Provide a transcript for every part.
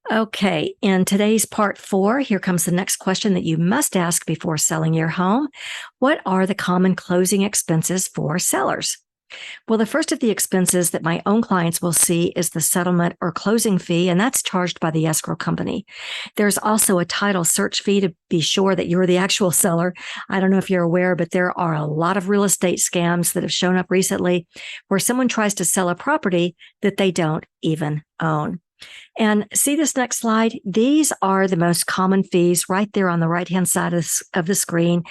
Okay, in today's part 4, here comes the next question that you must ask before selling your home. What are the common closing expenses for sellers? Well, the first of the expenses that my own clients will see is the settlement or closing fee, and that's charged by the escrow company. There's also a title search fee to be sure that you're the actual seller. I don't know if you're aware, but there are a lot of real estate scams that have shown up recently where someone tries to sell a property that they don't even own. And see this next slide? These are the most common fees right there on the right-hand side of the screen.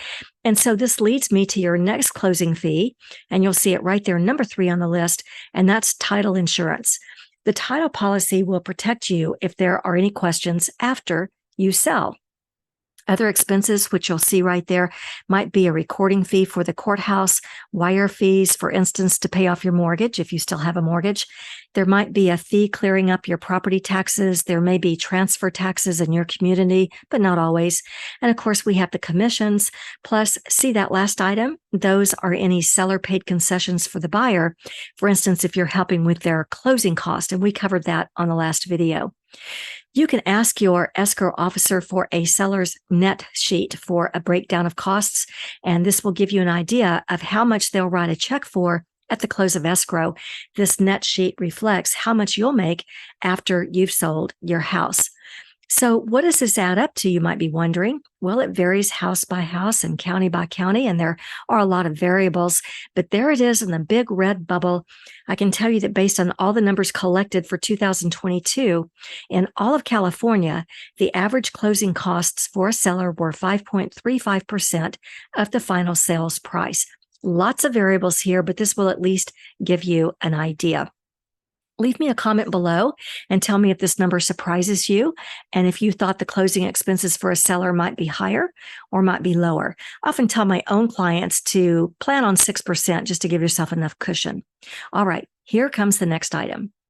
And so this leads me to your next closing fee, and you'll see it right there, number 3 on the list, and that's title insurance. The title policy will protect you if there are any questions after you sell. Other expenses, which you'll see right there, might be a recording fee for the courthouse, wire fees, for instance, to pay off your mortgage if you still have a mortgage. There might be a fee clearing up your property taxes. There may be transfer taxes in your community, but not always. And of course, we have the commissions. Plus, see that last item? Those are any seller paid concessions for the buyer. For instance, if you're helping with their closing cost, and we covered that on the last video. You can ask your escrow officer for a seller's net sheet for a breakdown of costs, and this will give you an idea of how much they'll write a check for at the close of escrow. This net sheet reflects how much you'll make after you've sold your house. So what does this add up to, you might be wondering? Well, it varies house by house and county by county, and there are a lot of variables, but there it is in the big red bubble. I can tell you that based on all the numbers collected for 2022, in all of California, the average closing costs for a seller were 5.35% of the final sales price. Lots of variables here, but this will at least give you an idea. Leave me a comment below and tell me if this number surprises you and if you thought the closing expenses for a seller might be higher or might be lower. I often tell my own clients to plan on 6% just to give yourself enough cushion. All right, here comes the next item.